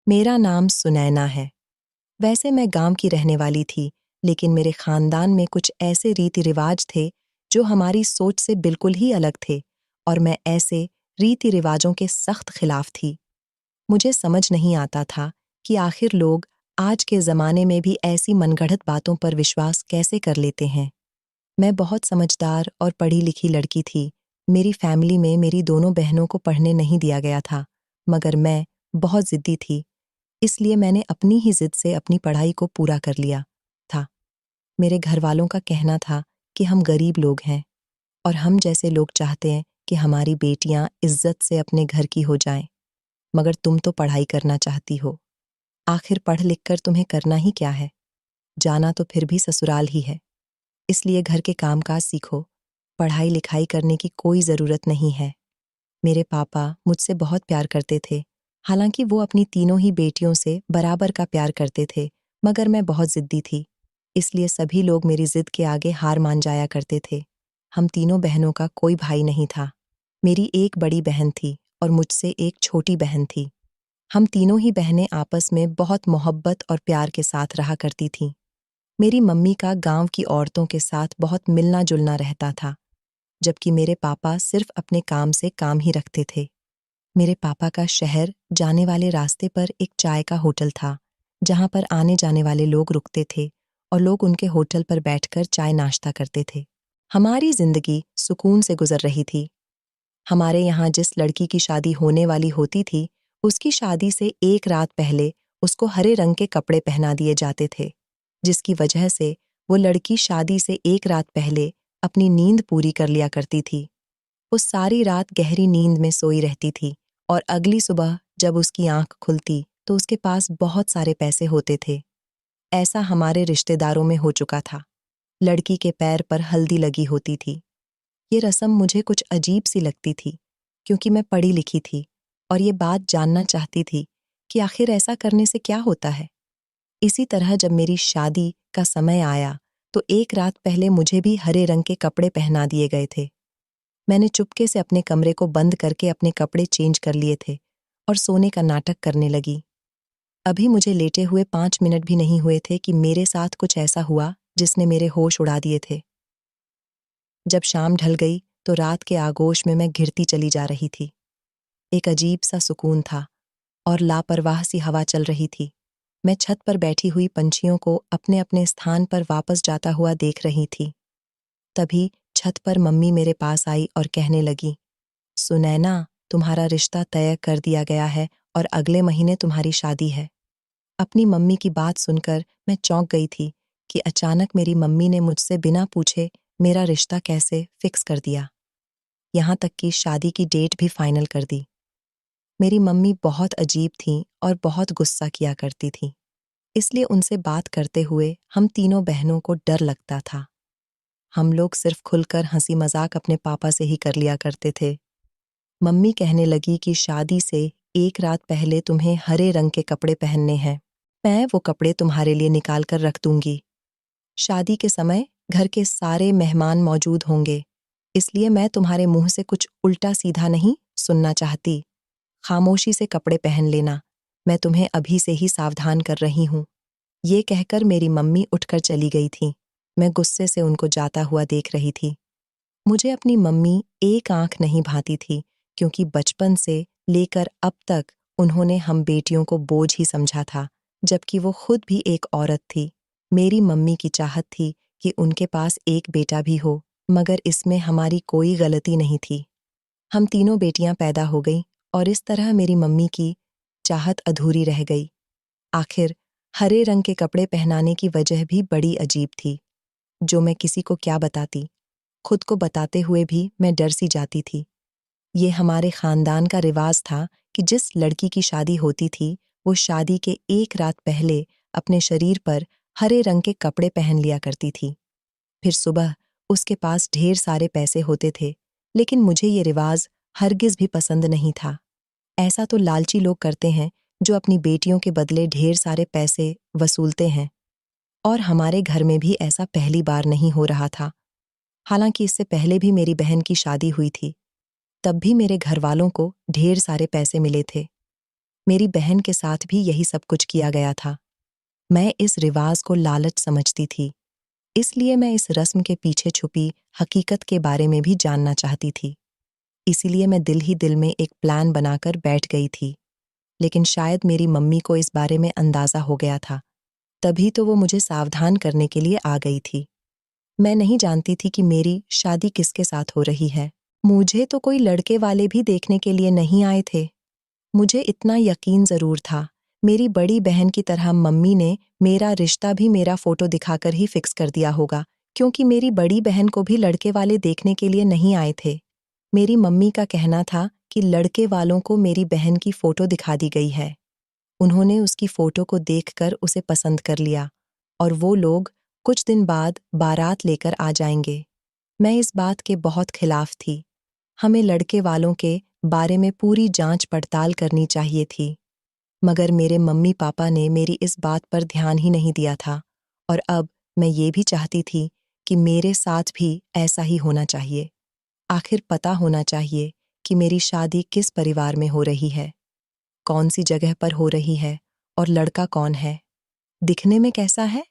मेरा नाम सुनैना है। वैसे मैं गांव की रहने वाली थी, लेकिन मेरे खानदान में कुछ ऐसे रीति रिवाज थे जो हमारी सोच से बिल्कुल ही अलग थे, और मैं ऐसे रीति रिवाजों के सख्त खिलाफ थी। मुझे समझ नहीं आता था कि आखिर लोग आज के ज़माने में भी ऐसी मनगढ़ंत बातों पर विश्वास कैसे कर लेते हैं। मैं बहुत समझदार और पढ़ी लिखी लड़की थी। मेरी फैमिली में मेरी दोनों बहनों को पढ़ने नहीं दिया गया था, मगर मैं बहुत ज़िद्दी थी, इसलिए मैंने अपनी ही ज़िद से अपनी पढ़ाई को पूरा कर लिया था। मेरे घरवालों का कहना था कि हम गरीब लोग हैं और हम जैसे लोग चाहते हैं कि हमारी बेटियां इज्जत से अपने घर की हो जाएं, मगर तुम तो पढ़ाई करना चाहती हो। आखिर पढ़ लिख कर तुम्हें करना ही क्या है? जाना तो फिर भी ससुराल ही है, इसलिए घर के कामकाज सीखो, पढ़ाई लिखाई करने की कोई ज़रूरत नहीं है। मेरे पापा मुझसे बहुत प्यार करते थे, हालांकि वो अपनी तीनों ही बेटियों से बराबर का प्यार करते थे, मगर मैं बहुत ज़िद्दी थी, इसलिए सभी लोग मेरी ज़िद के आगे हार मान जाया करते थे। हम तीनों बहनों का कोई भाई नहीं था। मेरी एक बड़ी बहन थी और मुझसे एक छोटी बहन थी। हम तीनों ही बहनें आपस में बहुत मोहब्बत और प्यार के साथ रहा करती थीं। मेरी मम्मी का गांव की औरतों के साथ बहुत मिलना जुलना रहता था, जबकि मेरे पापा सिर्फ अपने काम से काम ही रखते थे। मेरे पापा का शहर जाने वाले रास्ते पर एक चाय का होटल था, जहां पर आने जाने वाले लोग रुकते थे और लोग उनके होटल पर बैठकर चाय नाश्ता करते थे। हमारी जिंदगी सुकून से गुजर रही थी। हमारे यहाँ जिस लड़की की शादी होने वाली होती थी, उसकी शादी से एक रात पहले उसको हरे रंग के कपड़े पहना दिए जाते थे, जिसकी वजह से वो लड़की शादी से एक रात पहले अपनी नींद पूरी कर लिया करती थी। वो सारी रात गहरी नींद में सोई रहती थी और अगली सुबह जब उसकी आंख खुलती तो उसके पास बहुत सारे पैसे होते थे। ऐसा हमारे रिश्तेदारों में हो चुका था। लड़की के पैर पर हल्दी लगी होती थी। ये रस्म मुझे कुछ अजीब सी लगती थी, क्योंकि मैं पढ़ी लिखी थी और ये बात जानना चाहती थी कि आखिर ऐसा करने से क्या होता है। इसी तरह जब मेरी शादी का समय आया तो एक रात पहले मुझे भी हरे रंग के कपड़े पहना दिए गए थे। मैंने चुपके से अपने कमरे को बंद करके अपने कपड़े चेंज कर लिए थे और सोने का नाटक करने लगी। अभी मुझे लेटे हुए 5 मिनट भी नहीं हुए थे कि मेरे साथ कुछ ऐसा हुआ जिसने मेरे होश उड़ा दिए थे। जब शाम ढल गई तो रात के आगोश में मैं घिरती चली जा रही थी। एक अजीब सा सुकून था और लापरवाह सी हवा चल रही थी। मैं छत पर बैठी हुई पंछियों को अपने अपने स्थान पर वापस जाता हुआ देख रही थी। तभी छत पर मम्मी मेरे पास आई और कहने लगी, सुनैना, तुम्हारा रिश्ता तय कर दिया गया है और अगले महीने तुम्हारी शादी है। अपनी मम्मी की बात सुनकर मैं चौंक गई थी कि अचानक मेरी मम्मी ने मुझसे बिना पूछे मेरा रिश्ता कैसे फिक्स कर दिया, यहाँ तक कि शादी की डेट भी फाइनल कर दी। मेरी मम्मी बहुत अजीब थीं और बहुत गुस्सा किया करती थीं, इसलिए उनसे बात करते हुए हम तीनों बहनों को डर लगता था। हम लोग सिर्फ खुलकर हंसी मजाक अपने पापा से ही कर लिया करते थे। मम्मी कहने लगी कि शादी से एक रात पहले तुम्हें हरे रंग के कपड़े पहनने हैं। मैं वो कपड़े तुम्हारे लिए निकाल कर रख दूंगी। शादी के समय घर के सारे मेहमान मौजूद होंगे, इसलिए मैं तुम्हारे मुंह से कुछ उल्टा सीधा नहीं सुनना चाहती। खामोशी से कपड़े पहन लेना, मैं तुम्हें अभी से ही सावधान कर रही हूँ। ये कहकर मेरी मम्मी उठकर चली गई थी। मैं गुस्से से उनको जाता हुआ देख रही थी। मुझे अपनी मम्मी एक आंख नहीं भाती थी, क्योंकि बचपन से लेकर अब तक उन्होंने हम बेटियों को बोझ ही समझा था, जबकि वो खुद भी एक औरत थी। मेरी मम्मी की चाहत थी कि उनके पास एक बेटा भी हो, मगर इसमें हमारी कोई गलती नहीं थी। हम तीनों बेटियां पैदा हो गईं और इस तरह मेरी मम्मी की चाहत अधूरी रह गई। आखिर हरे रंग के कपड़े पहनाने की वजह भी बड़ी अजीब थी, जो मैं किसी को क्या बताती। खुद को बताते हुए भी मैं डर सी जाती थी। ये हमारे खानदान का रिवाज था कि जिस लड़की की शादी होती थी, वो शादी के एक रात पहले अपने शरीर पर हरे रंग के कपड़े पहन लिया करती थी। फिर सुबह उसके पास ढेर सारे पैसे होते थे, लेकिन मुझे ये रिवाज हरगिज भी पसंद नहीं था। ऐसा तो लालची लोग करते हैं जो अपनी बेटियों के बदले ढेर सारे पैसे वसूलते हैं, और हमारे घर में भी ऐसा पहली बार नहीं हो रहा था। हालांकि इससे पहले भी मेरी बहन की शादी हुई थी, तब भी मेरे घर वालों को ढेर सारे पैसे मिले थे। मेरी बहन के साथ भी यही सब कुछ किया गया था। मैं इस रिवाज को लालच समझती थी, इसलिए मैं इस रस्म के पीछे छुपी हकीकत के बारे में भी जानना चाहती थी। इसीलिए मैं दिल ही दिल में एक प्लान बनाकर बैठ गई थी। लेकिन शायद मेरी मम्मी को इस बारे में अंदाजा हो गया था, तभी तो वो मुझे सावधान करने के लिए आ गई थी। मैं नहीं जानती थी कि मेरी शादी किसके साथ हो रही है। मुझे तो कोई लड़के वाले भी देखने के लिए नहीं आए थे। मुझे इतना यकीन जरूर था, मेरी बड़ी बहन की तरह मम्मी ने मेरा रिश्ता भी मेरा फोटो दिखाकर ही फिक्स कर दिया होगा, क्योंकि मेरी बड़ी बहन को भी लड़के वाले देखने के लिए नहीं आए थे। मेरी मम्मी का कहना था कि लड़के वालों को मेरी बहन की फोटो दिखा दी गई है। उन्होंने उसकी फोटो को देखकर उसे पसंद कर लिया और वो लोग कुछ दिन बाद बारात लेकर आ जाएंगे। मैं इस बात के बहुत खिलाफ थी। हमें लड़के वालों के बारे में पूरी जांच पड़ताल करनी चाहिए थी। मगर मेरे मम्मी पापा ने मेरी इस बात पर ध्यान ही नहीं दिया था और अब मैं ये भी चाहती थी कि मेरे साथ भी ऐसा ही होना चाहिए। आखिर पता होना चाहिए कि मेरी शादी किस परिवार में हो रही है, कौन सी जगह पर हो रही है और लड़का कौन है, दिखने में कैसा है।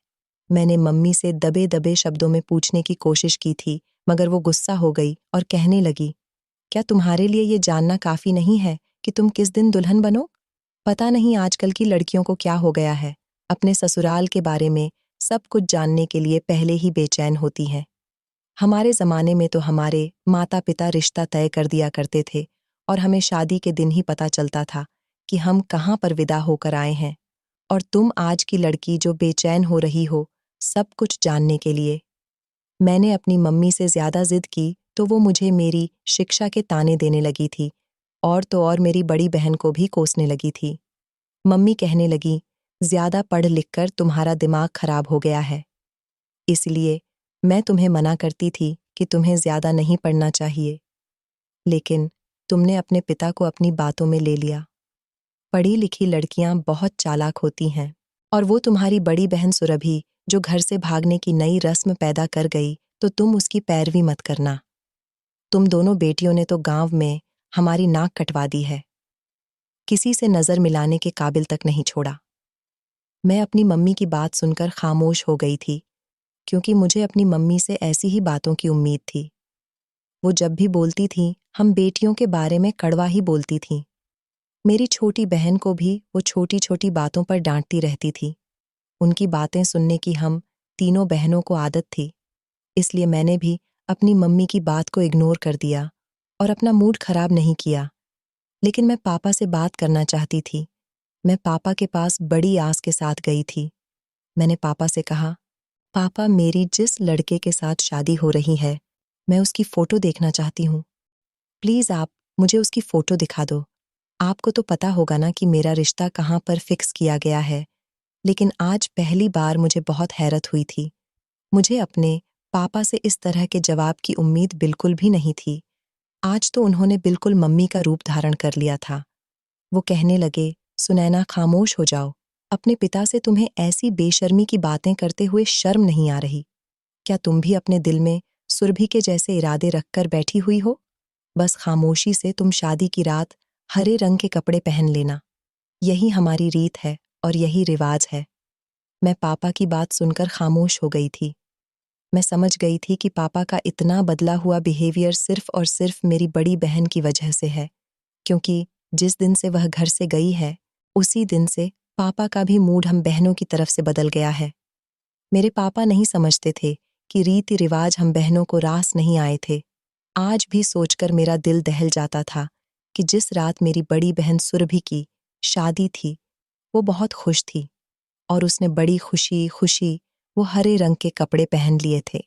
मैंने मम्मी से दबे दबे शब्दों में पूछने की कोशिश की थी, मगर वो गुस्सा हो गई और कहने लगी, क्या तुम्हारे लिए ये जानना काफी नहीं है कि तुम किस दिन दुल्हन बनो? पता नहीं आजकल की लड़कियों को क्या हो गया है, अपने ससुराल के बारे में सब कुछ जानने के लिए पहले ही बेचैन होती हैं। हमारे ज़माने में तो हमारे माता पिता रिश्ता तय कर दिया करते थे और हमें शादी के दिन ही पता चलता था कि हम कहाँ पर विदा होकर आए हैं। और तुम आज की लड़की जो बेचैन हो रही हो सब कुछ जानने के लिए। मैंने अपनी मम्मी से ज़्यादा जिद की तो वो मुझे मेरी शिक्षा के ताने देने लगी थी और तो और मेरी बड़ी बहन को भी कोसने लगी थी। मम्मी कहने लगी, ज़्यादा पढ़ लिख कर तुम्हारा दिमाग खराब हो गया है, इसलिए मैं तुम्हें मना करती थी कि तुम्हें ज़्यादा नहीं पढ़ना चाहिए, लेकिन तुमने अपने पिता को अपनी बातों में ले लिया। पढ़ी लिखी लड़कियां बहुत चालाक होती हैं और वो तुम्हारी बड़ी बहन सुरभि जो घर से भागने की नई रस्म पैदा कर गई तो तुम उसकी पैरवी मत करना। तुम दोनों बेटियों ने तो गांव में हमारी नाक कटवा दी है, किसी से नजर मिलाने के काबिल तक नहीं छोड़ा। मैं अपनी मम्मी की बात सुनकर खामोश हो गई थी, क्योंकि मुझे अपनी मम्मी से ऐसी ही बातों की उम्मीद थी। वो जब भी बोलती थी हम बेटियों के बारे में कड़वा ही बोलती थीं। मेरी छोटी बहन को भी वो छोटी छोटी बातों पर डांटती रहती थी। उनकी बातें सुनने की हम तीनों बहनों को आदत थी, इसलिए मैंने भी अपनी मम्मी की बात को इग्नोर कर दिया और अपना मूड खराब नहीं किया। लेकिन मैं पापा से बात करना चाहती थी। मैं पापा के पास बड़ी आस के साथ गई थी। मैंने पापा से कहा, पापा मेरी जिस लड़के के साथ शादी हो रही है, मैं उसकी फ़ोटो देखना चाहती हूँ। प्लीज़ आप मुझे उसकी फ़ोटो दिखा दो। आपको तो पता होगा ना कि मेरा रिश्ता कहाँ पर फिक्स किया गया है। लेकिन आज पहली बार मुझे बहुत हैरत हुई थी। मुझे अपने पापा से इस तरह के जवाब की उम्मीद बिल्कुल भी नहीं थी। आज तो उन्होंने बिल्कुल मम्मी का रूप धारण कर लिया था। वो कहने लगे, सुनैना खामोश हो जाओ। अपने पिता से तुम्हें ऐसी बेशर्मी की बातें करते हुए शर्म नहीं आ रही? क्या तुम भी अपने दिल में सुरभि के जैसे इरादे रखकर बैठी हुई हो? बस खामोशी से तुम शादी की रात हरे रंग के कपड़े पहन लेना। यही हमारी रीत है और यही रिवाज है। मैं पापा की बात सुनकर खामोश हो गई थी। मैं समझ गई थी कि पापा का इतना बदला हुआ बिहेवियर सिर्फ और सिर्फ मेरी बड़ी बहन की वजह से है, क्योंकि जिस दिन से वह घर से गई है, उसी दिन से पापा का भी मूड हम बहनों की तरफ से बदल गया है। मेरे पापा नहीं समझते थे कि रीति रिवाज हम बहनों को रास नहीं आए थे। आज भी सोचकर मेरा दिल दहल जाता था कि जिस रात मेरी बड़ी बहन सुरभि की शादी थी, वो बहुत खुश थी और उसने बड़ी खुशी खुशी वो हरे रंग के कपड़े पहन लिए थे।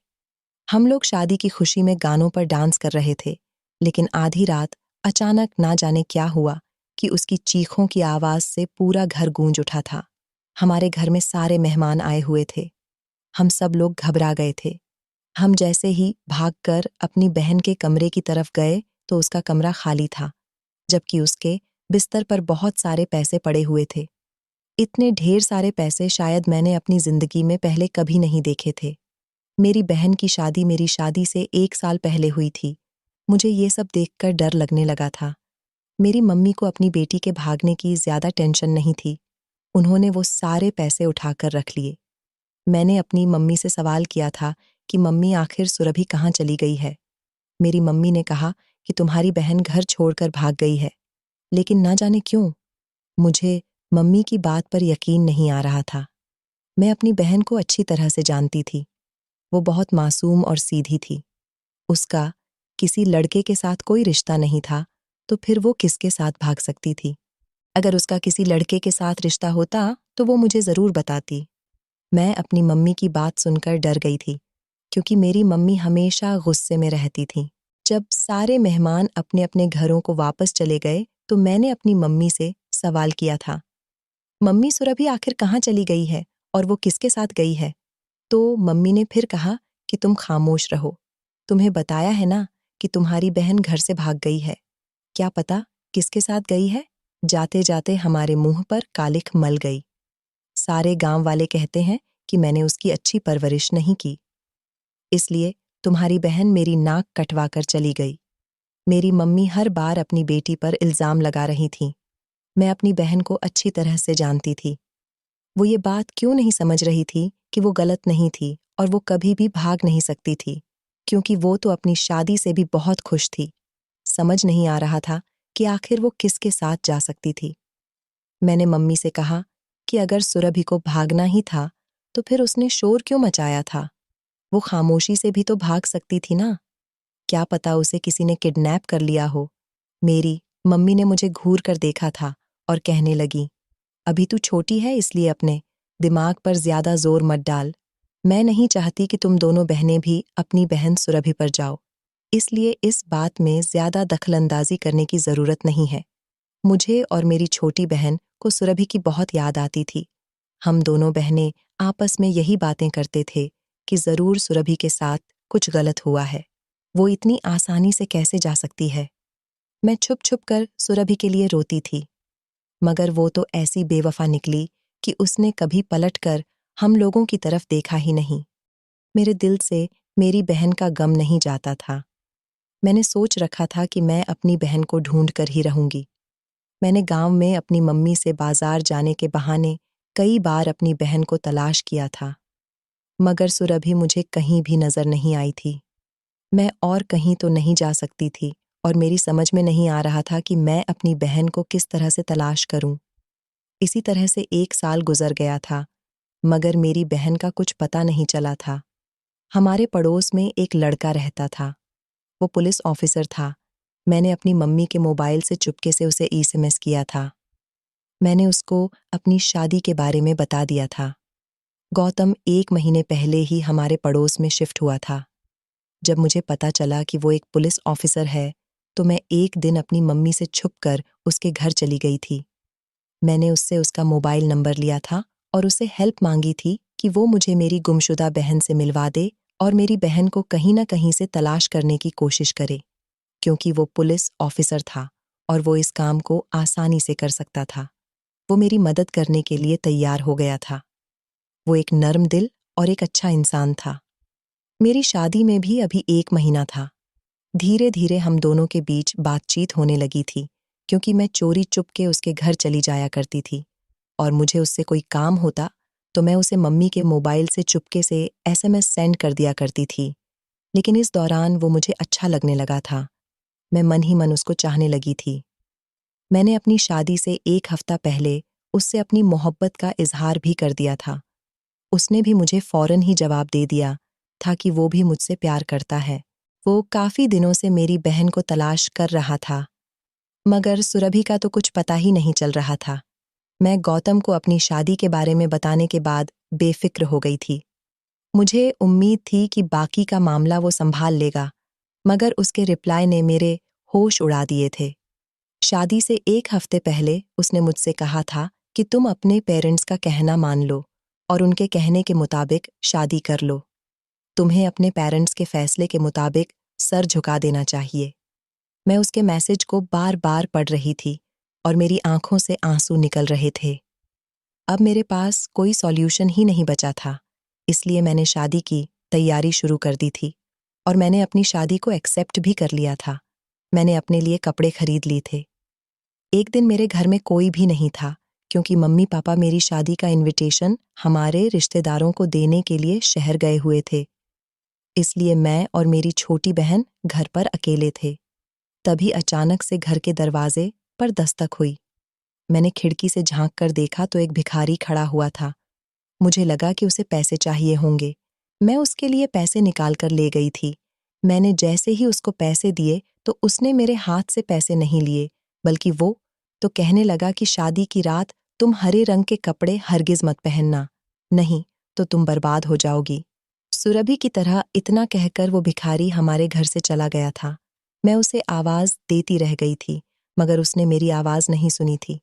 हम लोग शादी की खुशी में गानों पर डांस कर रहे थे, लेकिन आधी रात अचानक ना जाने क्या हुआ कि उसकी चीखों की आवाज से पूरा घर गूंज उठा था। हमारे घर में सारे मेहमान आए हुए थे। हम सब लोग घबरा गए थे। हम जैसे ही भागकर अपनी बहन के कमरे की तरफ गए तो उसका कमरा खाली था, जबकि उसके बिस्तर पर बहुत सारे पैसे पड़े हुए थे। इतने ढेर सारे पैसे शायद मैंने अपनी जिंदगी में पहले कभी नहीं देखे थे। मेरी बहन की शादी मेरी शादी से 1 साल पहले हुई थी। मुझे ये सब देखकर डर लगने लगा था। मेरी मम्मी को अपनी बेटी के भागने की ज़्यादा टेंशन नहीं थी। उन्होंने वो सारे पैसे उठाकर रख लिए। मैंने अपनी मम्मी से सवाल किया था कि मम्मी आखिर सुरभि कहाँ चली गई है। मेरी मम्मी ने कहा कि तुम्हारी बहन घर छोड़कर भाग गई है। लेकिन ना जाने क्यों मुझे मम्मी की बात पर यकीन नहीं आ रहा था। मैं अपनी बहन को अच्छी तरह से जानती थी। वो बहुत मासूम और सीधी थी। उसका किसी लड़के के साथ कोई रिश्ता नहीं था, तो फिर वो किसके साथ भाग सकती थी? अगर उसका किसी लड़के के साथ रिश्ता होता, तो वो मुझे ज़रूर बताती। मैं अपनी मम्मी की बात सुनकर डर गई थी, क्योंकि मेरी मम्मी हमेशा गुस्से में रहती थी। जब सारे मेहमान अपने-अपने घरों को वापस चले गए, तो मैंने अपनी मम्मी से सवाल किया था, "मम्मी, सुरभि आखिर कहाँ चली गई है और वो किसके साथ गई है?" तो मम्मी ने फिर कहा कि तुम खामोश रहो। तुम्हें बताया है ना कि तुम्हारी बहन घर से भाग गई है। क्या पता किसके साथ गई है? जाते-जाते हमारे मुंह पर कालिख मल गई। सारे गांव वाले कहते हैं कि मैंने उसकी अच्छी परवरिश नहीं की। इसलिए तुम्हारी बहन मेरी नाक कटवा कर चली गई। मेरी मम्मी हर बार अपनी बेटी पर इल्जाम लगा रही थी। मैं अपनी बहन को अच्छी तरह से जानती थी। वो ये बात क्यों नहीं समझ रही थी कि वो गलत नहीं थी और वो कभी भी भाग नहीं सकती थी, क्योंकि वो तो अपनी शादी से भी बहुत खुश थी। समझ नहीं आ रहा था कि आखिर वो किसके साथ जा सकती थी। मैंने मम्मी से कहा कि अगर सुरभि को भागना ही था, तो फिर उसने शोर क्यों मचाया था? वो खामोशी से भी तो भाग सकती थी ना? क्या पता उसे किसी ने किडनैप कर लिया हो? मेरी मम्मी ने मुझे घूर कर देखा था और कहने लगी, अभी तू छोटी है, इसलिए अपने दिमाग पर ज्यादा जोर मत डाल। मैं नहीं चाहती कि तुम दोनों बहनें भी अपनी बहन सुरभि पर जाओ, इसलिए इस बात में ज्यादा दखलंदाजी करने की जरूरत नहीं है। मुझे और मेरी छोटी बहन को सुरभि की बहुत याद आती थी। हम दोनों बहनें आपस में यही बातें करते थे कि जरूर सुरभि के साथ कुछ गलत हुआ है। वो इतनी आसानी से कैसे जा सकती है? मैं छुप छुप कर सुरभि के लिए रोती थी, मगर वो तो ऐसी बेवफा निकली कि उसने कभी पलटकर हम लोगों की तरफ देखा ही नहीं। मेरे दिल से मेरी बहन का गम नहीं जाता था। मैंने सोच रखा था कि मैं अपनी बहन को ढूंढ कर ही रहूंगी। मैंने गांव में अपनी मम्मी से बाजार जाने के बहाने कई बार अपनी बहन को तलाश किया था, मगर सुरभि मुझे कहीं भी नजर नहीं आई थी। मैं और कहीं तो नहीं जा सकती थी और मेरी समझ में नहीं आ रहा था कि मैं अपनी बहन को किस तरह से तलाश करूं। इसी तरह से 1 साल गुजर गया था, मगर मेरी बहन का कुछ पता नहीं चला था। हमारे पड़ोस में एक लड़का रहता था। वो पुलिस ऑफिसर था। मैंने अपनी मम्मी के मोबाइल से चुपके से उसे एसएमएस किया था। मैंने उसको अपनी शादी के बारे में बता दिया था। गौतम 1 महीने पहले ही हमारे पड़ोस में शिफ्ट हुआ था। जब मुझे पता चला कि वो एक पुलिस ऑफिसर है, तो मैं एक दिन अपनी मम्मी से छुपकर उसके घर चली गई थी। मैंने उससे उसका मोबाइल नंबर लिया था और उसे हेल्प मांगी थी कि वो मुझे मेरी गुमशुदा बहन से मिलवा दे और मेरी बहन को कहीं न कहीं से तलाश करने की कोशिश करे, क्योंकि वो पुलिस ऑफिसर था और वो इस काम को आसानी से कर सकता था। वो मेरी मदद करने के लिए तैयार हो गया था। वो एक नर्म दिल और एक अच्छा इंसान था। मेरी शादी में भी अभी 1 महीना था। धीरे-धीरे हम दोनों के बीच बातचीत होने लगी थी, क्योंकि मैं चोरी चुपके उसके घर चली जाया करती थी और मुझे उससे कोई काम होता, तो मैं उसे मम्मी के मोबाइल से चुपके से एसएमएस सेंड कर दिया करती थी। लेकिन इस दौरान वो मुझे अच्छा लगने लगा था। मैं मन ही मन उसको चाहने लगी थी। मैंने अपनी शादी से 1 हफ्ता पहले उससे अपनी मोहब्बत का इजहार भी कर दिया था। उसने भी मुझे फौरन ही जवाब दे दिया था कि वो भी मुझसे प्यार करता है। वो काफ़ी दिनों से मेरी बहन को तलाश कर रहा था, मगर सुरभि का तो कुछ पता ही नहीं चल रहा था। मैं गौतम को अपनी शादी के बारे में बताने के बाद बेफ़िक्र हो गई थी। मुझे उम्मीद थी कि बाकी का मामला वो संभाल लेगा, मगर उसके रिप्लाई ने मेरे होश उड़ा दिए थे। शादी से 1 हफ्ते पहले उसने मुझसे कहा था कि तुम अपने पेरेंट्स का कहना मान लो और उनके कहने के मुताबिक शादी कर लो। तुम्हें अपने पेरेंट्स के फैसले के मुताबिक सर झुका देना चाहिए। मैं उसके मैसेज को बार-बार पढ़ रही थी और मेरी आंखों से आंसू निकल रहे थे। अब मेरे पास कोई सॉल्यूशन ही नहीं बचा था, इसलिए मैंने शादी की तैयारी शुरू कर दी थी और मैंने अपनी शादी को एक्सेप्ट भी कर लिया था। मैंने अपने लिए कपड़े खरीद लिए थे। एक दिन मेरे घर में कोई भी नहीं था क्योंकि मम्मी पापा मेरी शादी का इनविटेशन हमारे रिश्तेदारों को देने के लिए शहर गए हुए थे। इसलिए मैं और मेरी छोटी बहन घर पर अकेले थे। तभी अचानक से घर के दरवाजे पर दस्तक हुई। मैंने खिड़की से झांक कर देखा तो एक भिखारी खड़ा हुआ था। मुझे लगा कि उसे पैसे चाहिए होंगे। मैं उसके लिए पैसे निकाल कर ले गई थी। मैंने जैसे ही उसको पैसे दिए तो उसने मेरे हाथ से पैसे नहीं लिए, बल्कि वो तो कहने लगा कि शादी की रात तुम हरे रंग के कपड़े हरगिज मत पहनना, नहीं तो तुम बर्बाद हो जाओगी। सुरभि की तरह इतना कहकर वो भिखारी हमारे घर से चला गया था। मैं उसे आवाज़ देती रह गई थी, मगर उसने मेरी आवाज़ नहीं सुनी थी।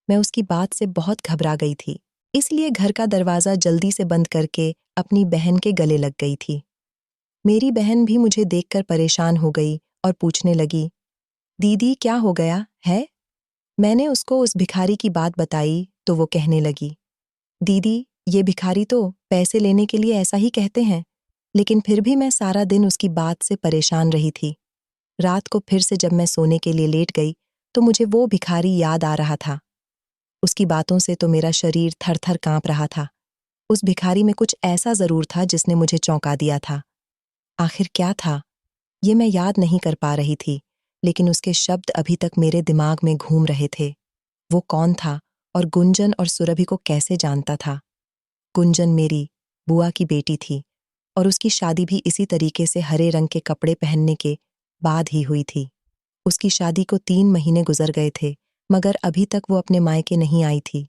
मैं उसकी बात से बहुत घबरा गई थी, इसलिए घर का दरवाज़ा जल्दी से बंद करके अपनी बहन के गले लग गई थी। मेरी बहन भी मुझे देखकर परेशान हो गई और पूछने लगी, दीदी क्या हो गया है? मैंने उसको उस भिखारी की बात बताई तो वो कहने लगी, दीदी ये भिखारी तो पैसे लेने के लिए ऐसा ही कहते हैं, लेकिन फिर भी मैं सारा दिन उसकी बात से परेशान रही थी। रात को फिर से जब मैं सोने के लिए लेट गई तो मुझे वो भिखारी याद आ रहा था। उसकी बातों से तो मेरा शरीर थर-थर कांप रहा था। उस भिखारी में कुछ ऐसा ज़रूर था जिसने मुझे चौंका दिया था। आखिर क्या था? ये मैं याद नहीं कर पा रही थी, लेकिन उसके शब्द अभी तक मेरे दिमाग में घूम रहे थे। वो कौन था और गुंजन और सुरभि को कैसे जानता था? गुंजन मेरी बुआ की बेटी थी और उसकी शादी भी इसी तरीके से हरे रंग के कपड़े पहनने के बाद ही हुई थी। उसकी शादी को 3 महीने गुजर गए थे, मगर अभी तक वो अपने मायके नहीं आई थी।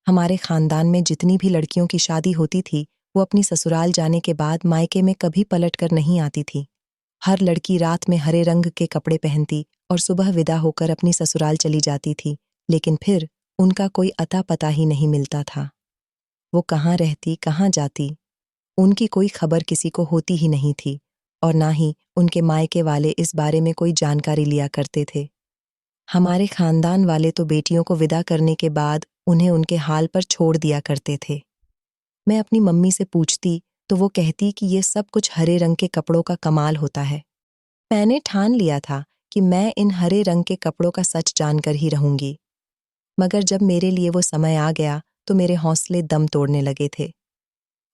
हमारे खानदान में जितनी भी लड़कियों की शादी होती थी, वो अपनी ससुराल जाने के बाद मायके में कभी पलट कर नहीं आती थी। हर लड़की रात में हरे रंग के कपड़े पहनती और सुबह विदा होकर अपनी ससुराल चली जाती थी, लेकिन फिर उनका कोई अता पता ही नहीं मिलता था। वो कहाँ रहती, कहाँ जाती, उनकी कोई खबर किसी को होती ही नहीं थी और ना ही उनके मायके वाले इस बारे में कोई जानकारी लिया करते थे। हमारे खानदान वाले तो बेटियों को विदा करने के बाद उन्हें उनके हाल पर छोड़ दिया करते थे। मैं अपनी मम्मी से पूछती तो वो कहती कि ये सब कुछ हरे रंग के कपड़ों का कमाल होता है। मैंने ठान लिया था कि मैं इन हरे रंग के कपड़ों का सच जानकर ही रहूंगी, मगर जब मेरे लिए वो समय आ गया तो मेरे हौसले दम तोड़ने लगे थे।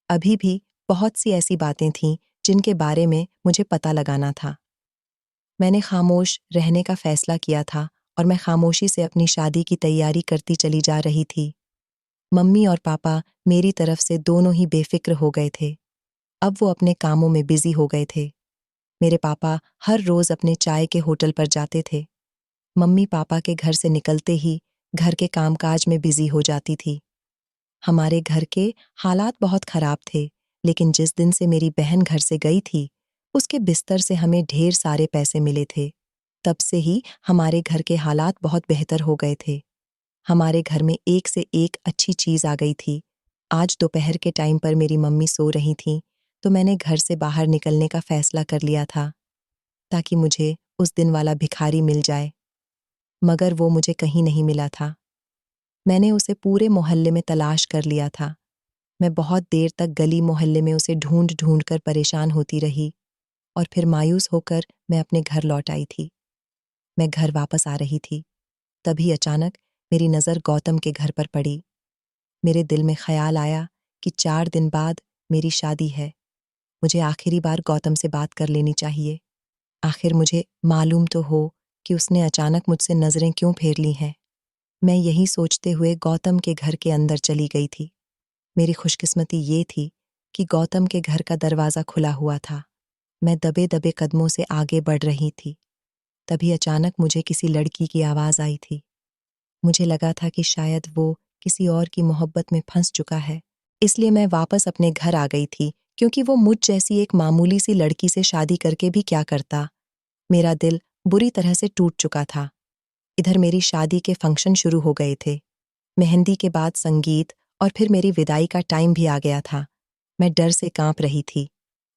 अभी भी बहुत सी ऐसी बातें थीं जिनके बारे में मुझे पता लगाना था। मैंने खामोश रहने का फैसला किया था और मैं खामोशी से अपनी शादी की तैयारी करती चली जा रही थी। मम्मी और पापा मेरी तरफ से दोनों ही बेफिक्र हो गए थे। अब वो अपने कामों में बिजी हो गए थे। मेरे पापा हर रोज अपने चाय के होटल पर जाते थे। मम्मी पापा के घर से निकलते ही घर के कामकाज में बिजी हो जाती थी। हमारे घर के हालात बहुत खराब थे, लेकिन जिस दिन से मेरी बहन घर से गई थी, उसके बिस्तर से हमें ढेर सारे पैसे मिले थे। तब से ही हमारे घर के हालात बहुत बेहतर हो गए थे। हमारे घर में एक से एक अच्छी चीज़ आ गई थी। आज दोपहर के टाइम पर मेरी मम्मी सो रही थीं, तो मैंने घर से बाहर निकलने का फैसला कर लिया था, ताकि मुझे उस दिन वाला भिखारी मिल जाए। मगर वो मुझे कहीं नहीं मिला था। मैंने उसे पूरे मोहल्ले में तलाश कर लिया था। मैं बहुत देर तक गली मोहल्ले में उसे ढूंढ-ढूंढ कर परेशान होती रही और फिर मायूस होकर मैं अपने घर लौट आई थी। मैं घर वापस आ रही थी, तभी अचानक मेरी नज़र गौतम के घर पर पड़ी। मेरे दिल में ख़्याल आया कि 4 दिन बाद मेरी शादी है। मुझे आखिरी बार गौतम से बात कर लेनी चाहिए। आखिर मुझे मालूम तो हो कि उसने अचानक मुझसे नज़रें क्यों फेर ली हैं। मैं यही सोचते हुए गौतम के घर के अंदर चली गई थी। मेरी खुशकिस्मती ये थी कि गौतम के घर का दरवाज़ा खुला हुआ था। मैं दबे-दबे कदमों से आगे बढ़ रही थी। तभी अचानक मुझे किसी लड़की की आवाज़ आई थी। मुझे लगा था कि शायद वो किसी और की मोहब्बत में फंस चुका है, इसलिए मैं वापस अपने घर आ गई थी, क्योंकि वो मुझ जैसी एक मामूली सी लड़की से शादी करके भी क्या करता। मेरा दिल बुरी तरह से टूट चुका था। इधर मेरी शादी के फंक्शन शुरू हो गए थे। मेहंदी के बाद संगीत और फिर मेरी विदाई का टाइम भी आ गया था। मैं डर से कांप रही थी।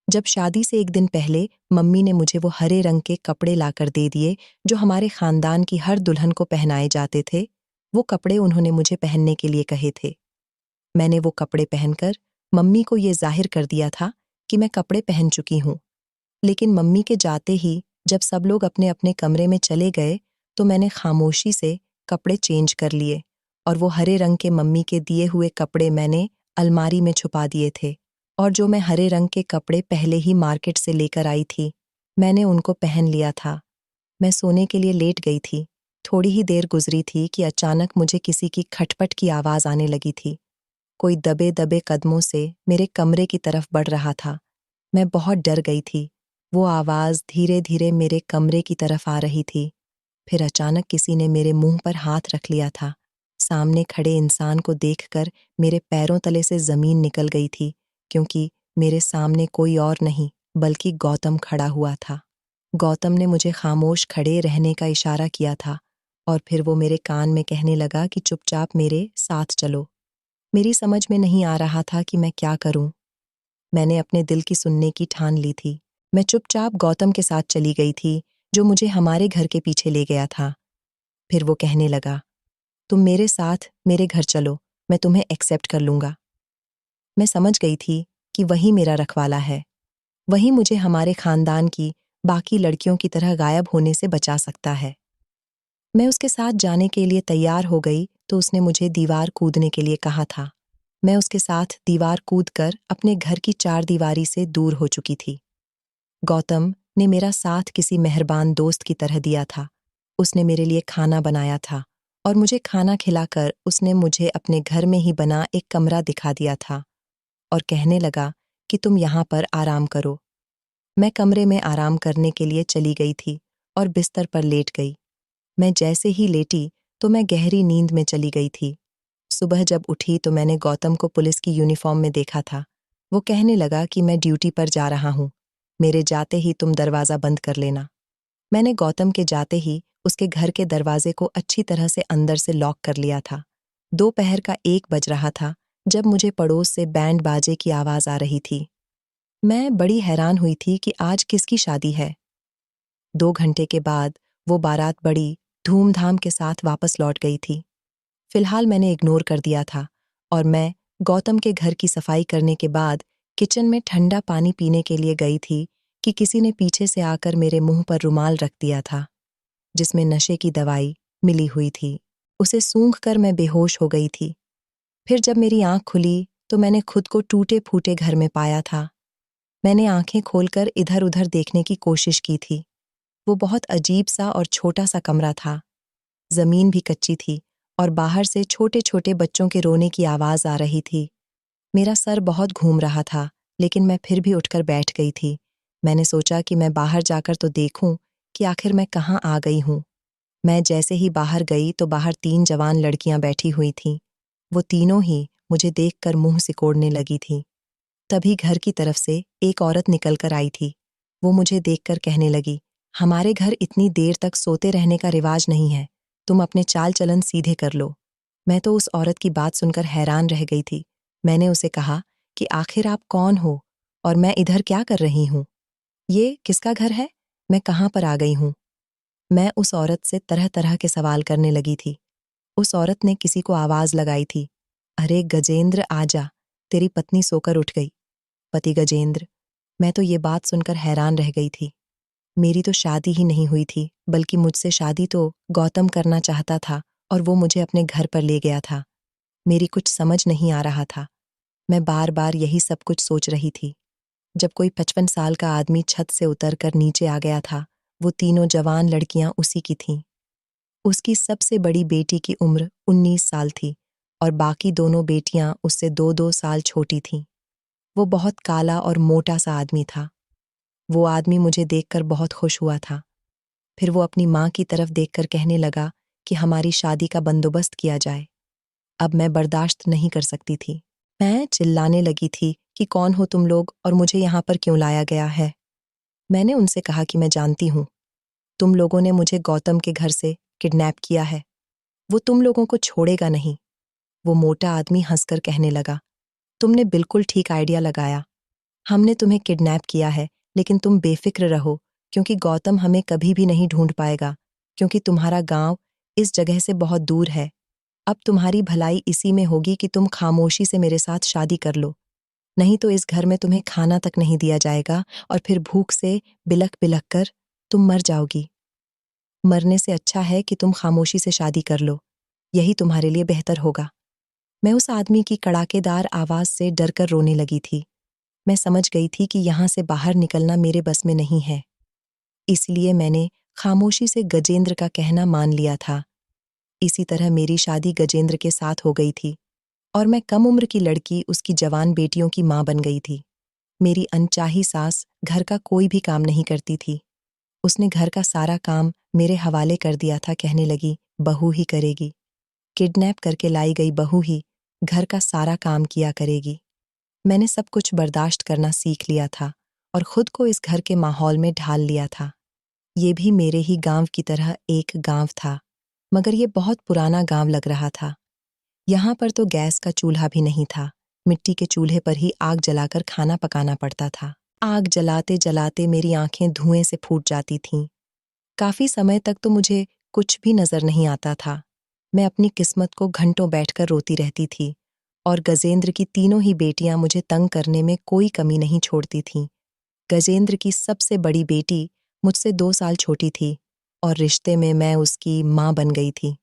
जब शादी से एक दिन पहले मम्मी ने मुझे वो हरे रंग के कपड़े लाकर दे दिए जो हमारे खानदान की हर दुल्हन को पहनाए जाते थे। वो कपड़े उन्होंने मुझे पहनने के लिए कहे थे। मैंने वो कपड़े पहनकर मम्मी को ये जाहिर कर दिया था कि मैं कपड़े पहन चुकी हूँ। लेकिन मम्मी के जाते ही जब सब लोग अपने अपने कमरे में चले गए तो मैंने खामोशी से कपड़े चेंज कर लिए और वो हरे रंग के मम्मी के दिए हुए कपड़े मैंने अलमारी में छुपा दिए थे। और जो मैं हरे रंग के कपड़े पहले ही मार्केट से लेकर आई थी, मैंने उनको पहन लिया था। मैं सोने के लिए लेट गई थी। थोड़ी ही देर गुजरी थी कि अचानक मुझे किसी की खटपट की आवाज़ आने लगी थी। कोई दबे दबे कदमों से मेरे कमरे की तरफ बढ़ रहा था। मैं बहुत डर गई थी। वो आवाज़ धीरे धीरे मेरे कमरे की तरफ आ रही थी। फिर अचानक किसी ने मेरे मुंह पर हाथ रख लिया था। सामने खड़े इंसान को देखकर मेरे पैरों तले से ज़मीन निकल गई थी, क्योंकि मेरे सामने कोई और नहीं बल्कि गौतम खड़ा हुआ था। गौतम ने मुझे खामोश खड़े रहने का इशारा किया था और फिर वो मेरे कान में कहने लगा कि चुपचाप मेरे साथ चलो। मेरी समझ में नहीं आ रहा था कि मैं क्या करूं। मैंने अपने दिल की सुनने की ठान ली थी। मैं चुपचाप गौतम के साथ चली गई थी, जो मुझे हमारे घर के पीछे ले गया था। फिर वो कहने लगा, तुम मेरे साथ मेरे घर चलो, मैं तुम्हें एक्सेप्ट कर लूंगा। मैं समझ गई थी कि वही मेरा रखवाला है। वही मुझे हमारे खानदान की बाकी लड़कियों की तरह गायब होने से बचा सकता है। मैं उसके साथ जाने के लिए तैयार हो गई तो उसने मुझे दीवार कूदने के लिए कहा था। मैं उसके साथ दीवार कूदकर अपने घर की चारदीवारी से दूर हो चुकी थी। गौतम ने मेरा साथ किसी मेहरबान दोस्त की तरह दिया था। उसने मेरे लिए खाना बनाया था और मुझे खाना खिलाकर उसने मुझे अपने घर में ही बना एक कमरा दिखा दिया था और कहने लगा कि तुम यहाँ पर आराम करो। मैं कमरे में आराम करने के लिए चली गई थी और बिस्तर पर लेट गई। मैं जैसे ही लेटी तो मैं गहरी नींद में चली गई थी। सुबह जब उठी तो मैंने गौतम को पुलिस की यूनिफॉर्म में देखा था। वो कहने लगा कि मैं ड्यूटी पर जा रहा हूँ, मेरे जाते ही तुम दरवाज़ा बंद कर लेना। मैंने गौतम के जाते ही उसके घर के दरवाजे को अच्छी तरह से अंदर से लॉक कर लिया था। दोपहर का 1 बज रहा था जब मुझे पड़ोस से बैंड बाजे की आवाज़ आ रही थी। मैं बड़ी हैरान हुई थी कि आज किसकी शादी है। 2 घंटे के बाद वो बारात बड़ी धूमधाम के साथ वापस लौट गई थी। फिलहाल मैंने इग्नोर कर दिया था और मैं गौतम के घर की सफाई करने के बाद किचन में ठंडा पानी पीने के लिए गई थी कि किसी ने पीछे से आकर मेरे मुंह पर रुमाल रख दिया था, जिसमें नशे की दवाई मिली हुई थी। उसे सूंघकर मैं बेहोश हो गई थी। फिर जब मेरी आंख खुली तो मैंने खुद को टूटे-फूटे घर में पाया था। मैंने आंखें खोलकर इधर-उधर देखने की कोशिश की थी। वो बहुत अजीब सा और छोटा सा कमरा था। जमीन भी कच्ची थी और बाहर से छोटे-छोटे बच्चों के रोने की आवाज़ आ रही थी। मेरा सर बहुत घूम रहा था, लेकिन मैं फिर भी उठकर बैठ गई थी। मैंने सोचा कि मैं बाहर जाकर तो देखूं कि आखिर मैं कहाँ आ गई हूँ। मैं जैसे ही बाहर गई तो बाहर 3 जवान लड़कियां बैठी हुई थीं। वो तीनों ही मुझे देखकर मुंह सिकोड़ने लगी थीं। तभी घर की तरफ से एक औरत निकलकर आई थी। वो मुझे देखकर कहने लगी, हमारे घर इतनी देर तक सोते रहने का रिवाज नहीं है, तुम अपने चाल चलन सीधे कर लो। मैं तो उस औरत की बात सुनकर हैरान रह गई थी। मैंने उसे कहा कि आखिर आप कौन हो और मैं इधर क्या कर रही हूँ? ये किसका घर है? मैं कहाँ पर आ गई हूँ? मैं उस औरत से तरह तरह के सवाल करने लगी थी। उस औरत ने किसी को आवाज लगाई थी, अरे गजेंद्र आजा, तेरी पत्नी सोकर उठ गई। पति गजेंद्र। मैं तो ये बात सुनकर हैरान रह गई थी। मेरी तो शादी ही नहीं हुई थी, बल्कि मुझसे शादी तो गौतम करना चाहता था और वो मुझे अपने घर पर ले गया था। मेरी कुछ समझ नहीं आ रहा था। मैं बार बार यही सब कुछ सोच रही थी। जब कोई 55 साल का आदमी छत से उतरकर नीचे आ गया था, वो तीनों जवान लड़कियां उसी की थीं। उसकी सबसे बड़ी बेटी की उम्र 19 साल थी और बाकी दोनों बेटियां उससे 2-2 साल छोटी थीं। वो बहुत काला और मोटा सा आदमी था। वो आदमी मुझे देखकर बहुत खुश हुआ था। फिर वो अपनी माँ की तरफ देखकर कहने लगा कि हमारी शादी का बंदोबस्त किया जाए। अब मैं बर्दाश्त नहीं कर सकती थी। मैं चिल्लाने लगी थी कि कौन हो तुम लोग और मुझे यहाँ पर क्यों लाया गया है? मैंने उनसे कहा कि मैं जानती हूँ। तुम लोगों ने मुझे गौतम के घर से किडनैप किया है। वो तुम लोगों को छोड़ेगा नहीं। वो मोटा आदमी हंसकर कहने लगा, तुमने बिल्कुल ठीक आइडिया लगाया। हमने तुम्हें किडनैप किया है, लेकिन तुम बेफिक्र रहो, क्योंकि गौतम हमें कभी भी नहीं ढूंढ पाएगा, क्योंकि तुम्हारा गांव इस जगह से बहुत दूर है। अब तुम्हारी भलाई इसी में होगी कि तुम खामोशी से मेरे साथ शादी कर लो, नहीं तो इस घर में तुम्हें खाना तक नहीं दिया जाएगा और फिर भूख से बिलख बिलख कर तुम मर जाओगी। मरने से अच्छा है कि तुम खामोशी से शादी कर लो, यही तुम्हारे लिए बेहतर होगा। मैं उस आदमी की कड़ाकेदार आवाज़ से डरकर रोने लगी थी। मैं समझ गई थी कि यहाँ से बाहर निकलना मेरे बस में नहीं है। इसलिए मैंने खामोशी से गजेंद्र का कहना मान लिया था। इसी तरह मेरी शादी गजेंद्र के साथ हो गई थी और मैं कम उम्र की लड़की उसकी जवान बेटियों की माँ बन गई थी। मेरी अनचाही सास घर का कोई भी काम नहीं करती थी। उसने घर का सारा काम मेरे हवाले कर दिया था, कहने लगी, बहू ही करेगी। किडनैप करके लाई गई बहू ही घर का सारा काम किया करेगी। मैंने सब कुछ बर्दाश्त करना सीख लिया था और खुद को इस घर के माहौल में ढाल लिया था। ये भी मेरे ही गांव की तरह एक गांव था, मगर ये बहुत पुराना गांव लग रहा था। यहाँ पर तो गैस का चूल्हा भी नहीं था। मिट्टी के चूल्हे पर ही आग जलाकर खाना पकाना पड़ता था। आग जलाते जलाते मेरी आंखें धुएं से फूट जाती थीं। काफी समय तक तो मुझे कुछ भी नजर नहीं आता था। मैं अपनी किस्मत को घंटों बैठकर रोती रहती थी और गजेंद्र की तीनों ही बेटियां मुझे तंग करने में कोई कमी नहीं छोड़ती थीं। गजेंद्र की सबसे बड़ी बेटी मुझसे 2 साल छोटी थी और रिश्ते में मैं उसकी माँ बन गई थी।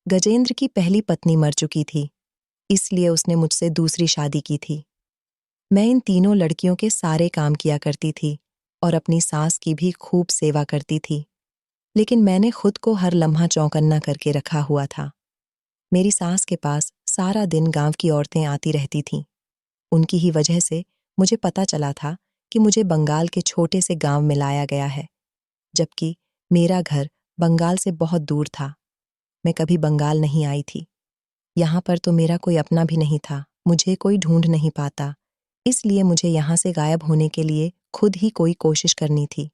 गजेंद्र की पहली पत्नी मर चुकी थी, इसलिए उसने मुझसे दूसरी शादी की थी। मैं इन तीनों लड़कियों के सारे काम किया करती थी और अपनी सास की भी खूब सेवा करती थी, लेकिन मैंने खुद को हर लम्हा चौकन्ना करके रखा हुआ था। मेरी सास के पास सारा दिन गांव की औरतें आती रहती थीं। उनकी ही वजह से मुझे पता चला था कि मुझे बंगाल के छोटे से गांव में लाया गया है, जबकि मेरा घर बंगाल से बहुत दूर था। मैं कभी बंगाल नहीं आई थी। यहाँ पर तो मेरा कोई अपना भी नहीं था, मुझे कोई ढूंढ नहीं पाता, इसलिए मुझे यहाँ से गायब होने के लिए खुद ही कोई कोशिश करनी थी।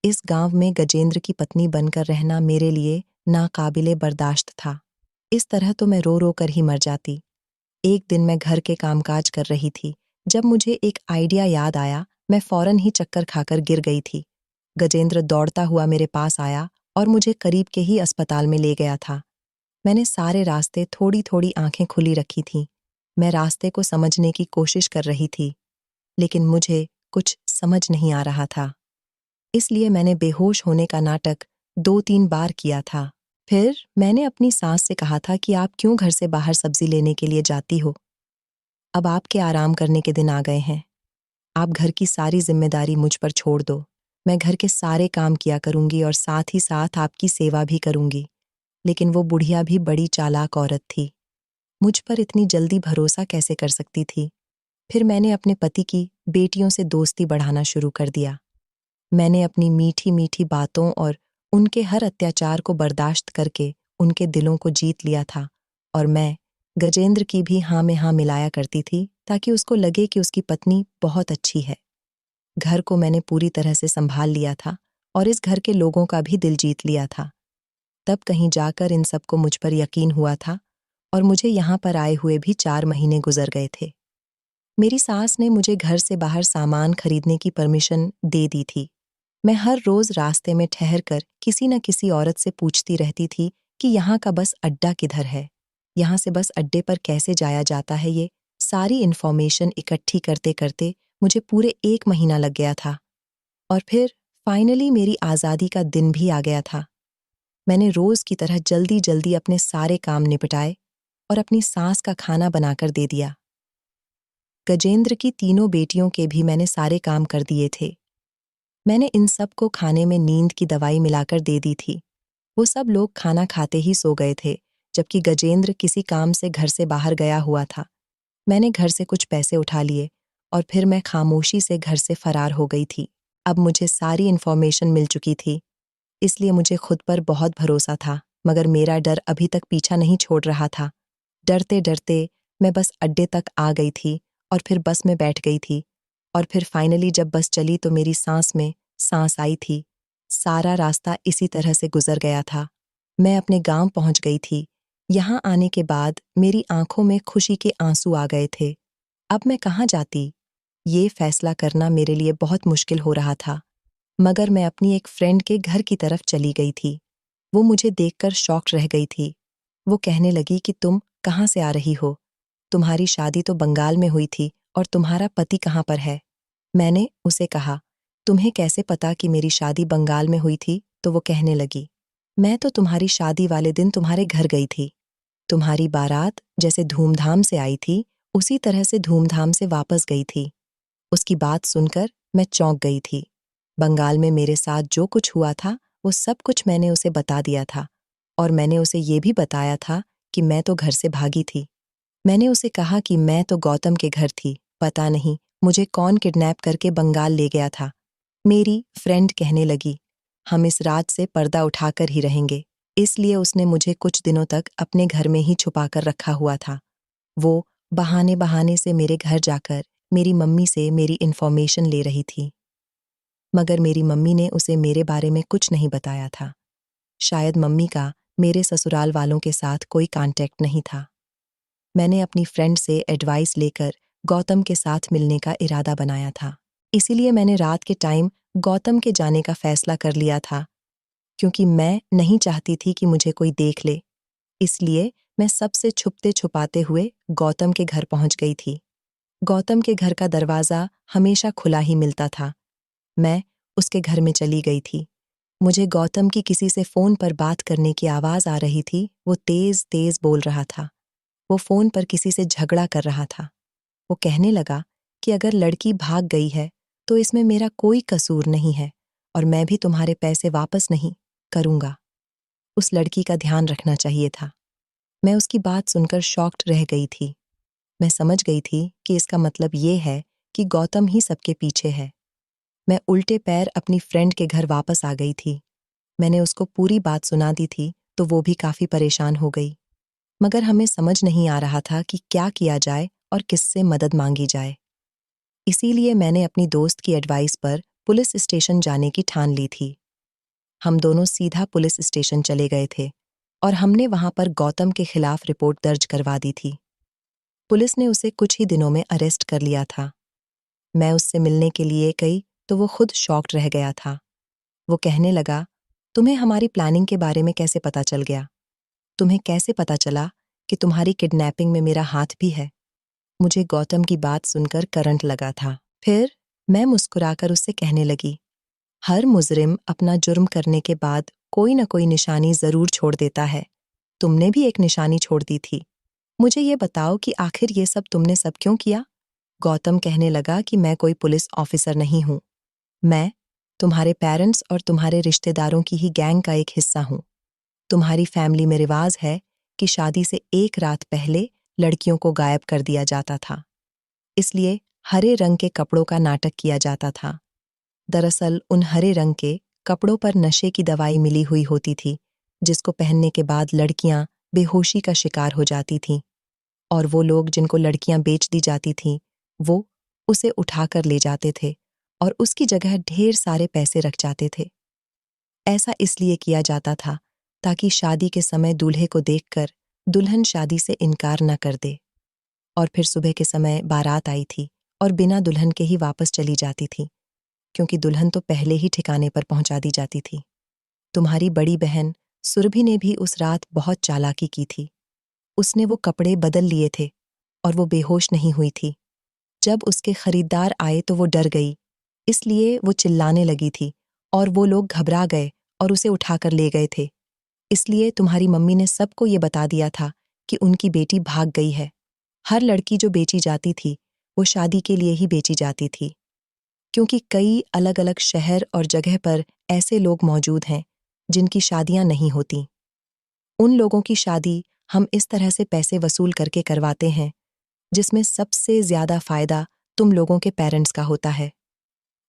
इस गांव में गजेंद्र की पत्नी बनकर रहना मेरे लिए नाकाबिले बर्दाश्त था। इस तरह तो मैं रो रो कर ही मर जाती। एक दिन मैं घर के कामकाज कर रही थी, जब मुझे एक आइडिया याद आया। मैं फौरन ही चक्कर खाकर गिर गई थी। गजेंद्र दौड़ता हुआ मेरे पास आया और मुझे करीब के ही अस्पताल में ले गया था। मैंने सारे रास्ते थोड़ी थोड़ी आंखें खुली रखी थीं। मैं रास्ते को समझने की कोशिश कर रही थी, लेकिन मुझे कुछ समझ नहीं आ रहा था। इसलिए मैंने बेहोश होने का नाटक 2-3 बार किया था। फिर मैंने अपनी सास से कहा था कि आप क्यों घर से बाहर सब्जी लेने के लिए जाती हो? अब आपके आराम करने के दिन आ गए हैं। आप घर की सारी जिम्मेदारी मुझ पर छोड़ दो। मैं घर के सारे काम किया करूंगी और साथ ही साथ आपकी सेवा भी करूंगी। लेकिन वो बुढ़िया भी बड़ी चालाक औरत थी। मुझ पर इतनी जल्दी भरोसा कैसे कर सकती थी? फिर मैंने अपने पति की बेटियों से दोस्ती बढ़ाना शुरू कर दिया। मैंने अपनी मीठी मीठी बातों और उनके हर अत्याचार को बर्दाश्त करके उनके दिलों को जीत लिया था और मैं गजेंद्र की भी हाँ में हाँ मिलाया करती थी ताकि उसको लगे कि उसकी पत्नी बहुत अच्छी है। घर को मैंने पूरी तरह से संभाल लिया था और इस घर के लोगों का भी दिल जीत लिया था। तब कहीं जाकर इन सबको मुझ पर यकीन हुआ था और मुझे यहाँ पर आए हुए भी 4 महीने गुजर गए थे। मेरी सास ने मुझे घर से बाहर सामान खरीदने की परमिशन दे दी थी। मैं हर रोज रास्ते में ठहरकर किसी न किसी औरत से पूछती रहती थी कि यहाँ का बस अड्डा किधर है, यहाँ से बस अड्डे पर कैसे जाया जाता है। ये सारी इन्फॉर्मेशन इकट्ठी करते करते मुझे पूरे 1 महीना लग गया था और फिर फाइनली मेरी आज़ादी का दिन भी आ गया था। मैंने रोज की तरह जल्दी जल्दी अपने सारे काम निपटाए और अपनी सास का खाना बनाकर दे दिया। गजेंद्र की तीनों बेटियों के भी मैंने सारे काम कर दिए थे। मैंने इन सब को खाने में नींद की दवाई मिलाकर दे दी थी। वो सब लोग खाना खाते ही सो गए थे, जबकि गजेंद्र किसी काम से घर से बाहर गया हुआ था। मैंने घर से कुछ पैसे उठा लिए और फिर मैं खामोशी से घर से फरार हो गई थी। अब मुझे सारी इन्फॉर्मेशन मिल चुकी थी, इसलिए मुझे खुद पर बहुत भरोसा था, मगर मेरा डर अभी तक पीछा नहीं छोड़ रहा था। डरते डरते मैं बस अड्डे तक आ गई थी और फिर बस में बैठ गई थी और फिर फाइनली जब बस चली तो मेरी सांस में सांस आई थी। सारा रास्ता इसी तरह से गुजर गया था। मैं अपने गांव पहुंच गई थी। यहाँ आने के बाद मेरी आंखों में खुशी के आंसू आ गए थे। अब मैं कहाँ जाती? ये फैसला करना मेरे लिए बहुत मुश्किल हो रहा था, मगर मैं अपनी एक फ्रेंड के घर की तरफ चली गई थी। वो मुझे देखकर शॉक्ड रह गई थी। वो कहने लगी कि तुम कहाँ से आ रही हो? तुम्हारी शादी तो बंगाल में हुई थी और तुम्हारा पति कहाँ पर है? मैंने उसे कहा, तुम्हें कैसे पता कि मेरी शादी बंगाल में हुई थी? तो वो कहने लगी, मैं तो तुम्हारी शादी वाले दिन तुम्हारे घर गई थी। तुम्हारी बारात जैसे धूमधाम से आई थी, उसी तरह से धूमधाम से वापस गई थी। उसकी बात सुनकर मैं चौंक गई थी। बंगाल में मेरे साथ जो कुछ हुआ था, वो सब कुछ मैंने उसे बता दिया था और मैंने उसे ये भी बताया था कि मैं तो घर से भागी थी। मैंने उसे कहा कि मैं तो गौतम के घर थी, पता नहीं मुझे कौन किडनैप करके बंगाल ले गया था। मेरी फ्रेंड कहने लगी, हम इस रात से पर्दा उठाकर ही रहेंगे, इसलिए उसने मुझे कुछ दिनों तक अपने घर में ही छुपाकर रखा हुआ था। वो बहाने बहाने से मेरे घर जाकर मेरी मम्मी से मेरी इन्फॉर्मेशन ले रही थी, मगर मेरी मम्मी ने उसे मेरे बारे में कुछ नहीं बताया था। शायद मम्मी का मेरे ससुराल वालों के साथ कोई कांटेक्ट नहीं था। मैंने अपनी फ्रेंड से एडवाइस लेकर गौतम के साथ मिलने का इरादा बनाया था। इसीलिए मैंने रात के टाइम गौतम के जाने का फैसला कर लिया था, क्योंकि मैं नहीं चाहती थी कि मुझे कोई देख ले। इसलिए मैं सबसे छुपते छुपाते हुए गौतम के घर पहुंच गई थी। गौतम के घर का दरवाज़ा हमेशा खुला ही मिलता था। मैं उसके घर में चली गई थी। मुझे गौतम की किसी से फ़ोन पर बात करने की आवाज़ आ रही थी। वो तेज़-तेज़ बोल रहा था। वो फ़ोन पर किसी से झगड़ा कर रहा था। वो कहने लगा कि अगर लड़की भाग गई है, तो इसमें मेरा कोई कसूर नहीं है और मैं भी तुम्हारे पैसे वापस नहीं करूँगा। उस लड़की का ध्यान रखना चाहिए था। मैं उसकी बात सुनकर शॉक्ड रह गई थी। मैं समझ गई थी कि इसका मतलब ये है कि गौतम ही सबके पीछे है। मैं उल्टे पैर अपनी फ्रेंड के घर वापस आ गई थी। मैंने उसको पूरी बात सुना दी थी, तो वो भी काफ़ी परेशान हो गई। मगर हमें समझ नहीं आ रहा था कि क्या किया जाए और किससे मदद मांगी जाए। इसीलिए मैंने अपनी दोस्त की एडवाइस पर पुलिस स्टेशन जाने की ठान ली थी। हम दोनों सीधा पुलिस स्टेशन चले गए थे और हमने वहां पर गौतम के खिलाफ रिपोर्ट दर्ज करवा दी थी। पुलिस ने उसे कुछ ही दिनों में अरेस्ट कर लिया था। मैं उससे मिलने के लिए गई तो वो खुद शॉक्ड रह गया था। वो कहने लगा, तुम्हें हमारी प्लानिंग के बारे में कैसे पता चल गया? तुम्हें कैसे पता चला कि तुम्हारी किडनैपिंग में मेरा हाथ भी है? मुझे गौतम की बात सुनकर करंट लगा था। फिर मैं मुस्कुराकर उससे कहने लगी, हर मुजरिम अपना जुर्म करने के बाद कोई न कोई निशानी जरूर छोड़ देता है। तुमने भी एक निशानी छोड़ दी थी। मुझे ये बताओ कि आखिर ये सब क्यों किया? गौतम कहने लगा कि मैं कोई पुलिस ऑफिसर नहीं हूँ। मैं तुम्हारे पेरेंट्स और तुम्हारे रिश्तेदारों की ही गैंग का एक हिस्सा हूँ। तुम्हारी फैमिली में रिवाज है कि शादी से एक रात पहले लड़कियों को गायब कर दिया जाता था। इसलिए हरे रंग के कपड़ों का नाटक किया जाता था। दरअसल उन हरे रंग के कपड़ों पर नशे की दवाई मिली हुई होती थी, जिसको पहनने के बाद लड़कियां बेहोशी का शिकार हो जाती थीं और वो लोग जिनको लड़कियां बेच दी जाती थीं, वो उसे उठाकर ले जाते थे और उसकी जगह ढेर सारे पैसे रख जाते थे। ऐसा इसलिए किया जाता था ताकि शादी के समय दूल्हे को देखकर दुल्हन शादी से इनकार न कर दे। और फिर सुबह के समय बारात आई थी और बिना दुल्हन के ही वापस चली जाती थी, क्योंकि दुल्हन तो पहले ही ठिकाने पर पहुंचा दी जाती थी। तुम्हारी बड़ी बहन सुरभि ने भी उस रात बहुत चालाकी की थी। उसने वो कपड़े बदल लिए थे और वो बेहोश नहीं हुई थी। जब उसके खरीदार आए तो वो डर गई, इसलिए वो चिल्लाने लगी थी और वो लोग घबरा गए और उसे उठाकर ले गए थे। इसलिए तुम्हारी मम्मी ने सबको ये बता दिया था कि उनकी बेटी भाग गई है। हर लड़की जो बेची जाती थी, वो शादी के लिए ही बेची जाती थी, क्योंकि कई अलग-अलग शहर और जगह पर ऐसे लोग मौजूद हैं, जिनकी शादियां नहीं होती। उन लोगों की शादी हम इस तरह से पैसे वसूल करके करवाते हैं, जिसमें सबसे ज़्यादा फ़ायदा तुम लोगों के पेरेंट्स का होता है।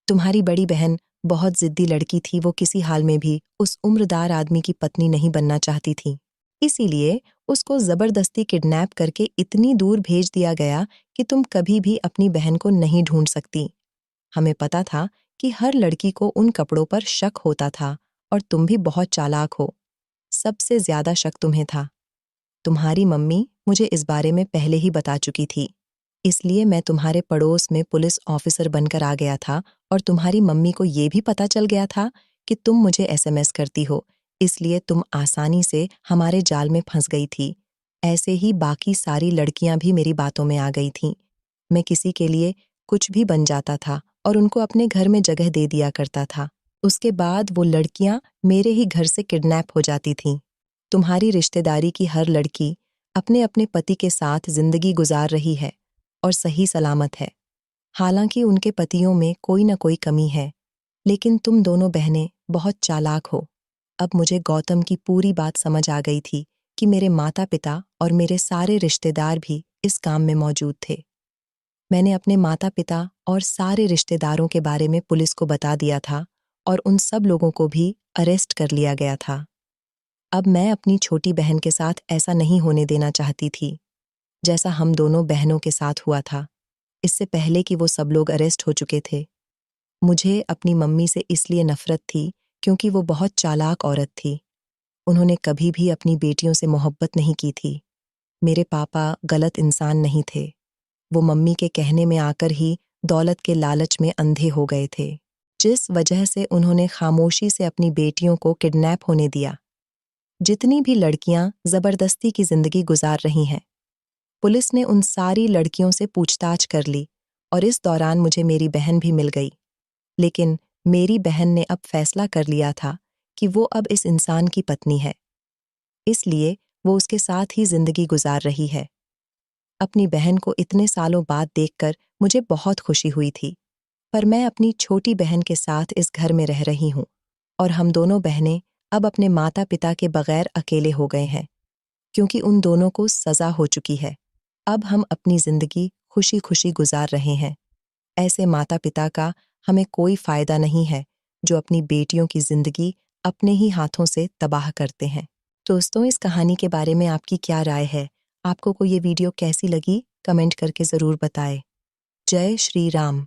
तुम्हारी बड़ी बहन बहुत ज़िद्दी लड़की थी, वो किसी हाल में भी उस उम्रदार आदमी की पत्नी नहीं बनना चाहती थी। इसीलिए उसको ज़बरदस्ती किडनैप करके इतनी दूर भेज दिया गया कि तुम कभी भी अपनी बहन को नहीं ढूंढ सकती। हमें पता था कि हर लड़की को उन कपड़ों पर शक होता था और तुम भी बहुत चालाक हो। सबसे ज़्यादा शक तुम्हें था। तुम्हारी मम्मी मुझे इस बारे में पहले ही बता चुकी थी। इसलिए मैं तुम्हारे पड़ोस में पुलिस ऑफिसर बनकर आ गया था और तुम्हारी मम्मी को ये भी पता चल गया था कि तुम मुझे एसएमएस करती हो, इसलिए तुम आसानी से हमारे जाल में फंस गई थी। ऐसे ही बाकी सारी लड़कियां भी मेरी बातों में आ गई थीं। मैं किसी के लिए कुछ भी बन जाता था और उनको अपने घर में जगह दे दिया करता था। उसके बाद वो लड़कियां मेरे ही घर से किडनैप हो जाती थीं। तुम्हारी रिश्तेदारी की हर लड़की अपने अपने पति के साथ जिंदगी गुजार रही है और सही सलामत है। हालांकि उनके पतियों में कोई न कोई कमी है, लेकिन तुम दोनों बहनें बहुत चालाक हो। अब मुझे गौतम की पूरी बात समझ आ गई थी कि मेरे माता पिता और मेरे सारे रिश्तेदार भी इस काम में मौजूद थे। मैंने अपने माता पिता और सारे रिश्तेदारों के बारे में पुलिस को बता दिया था और उन सब लोगों को भी अरेस्ट कर लिया गया था। अब मैं अपनी छोटी बहन के साथ ऐसा नहीं होने देना चाहती थी, जैसा हम दोनों बहनों के साथ हुआ था, इससे पहले कि वो सब लोग अरेस्ट हो चुके थे। मुझे अपनी मम्मी से इसलिए नफरत थी क्योंकि वो बहुत चालाक औरत थी। उन्होंने कभी भी अपनी बेटियों से मोहब्बत नहीं की थी। मेरे पापा गलत इंसान नहीं थे। वो मम्मी के कहने में आकर ही दौलत के लालच में अंधे हो गए थे, जिस वजह से उन्होंने खामोशी से अपनी बेटियों को किडनैप होने दिया। जितनी भी लड़कियां जबरदस्ती की जिंदगी गुजार रही हैं, पुलिस ने उन सारी लड़कियों से पूछताछ कर ली और इस दौरान मुझे मेरी बहन भी मिल गई। लेकिन मेरी बहन ने अब फैसला कर लिया था कि वो अब इस इंसान की पत्नी है, इसलिए वो उसके साथ ही जिंदगी गुजार रही है। अपनी बहन को इतने सालों बाद देखकर मुझे बहुत खुशी हुई थी, पर मैं अपनी छोटी बहन के साथ इस घर में रह रही हूँ और हम दोनों बहनें अब अपने माता पिता के बगैर अकेले हो गए हैं, क्योंकि उन दोनों को सजा हो चुकी है। अब हम अपनी जिंदगी खुशी खुशी गुजार रहे हैं। ऐसे माता पिता का हमें कोई फायदा नहीं है जो अपनी बेटियों की जिंदगी अपने ही हाथों से तबाह करते हैं। दोस्तों, इस कहानी के बारे में आपकी क्या राय है? आपको ये वीडियो कैसी लगी? कमेंट करके ज़रूर बताएं। जय श्री राम।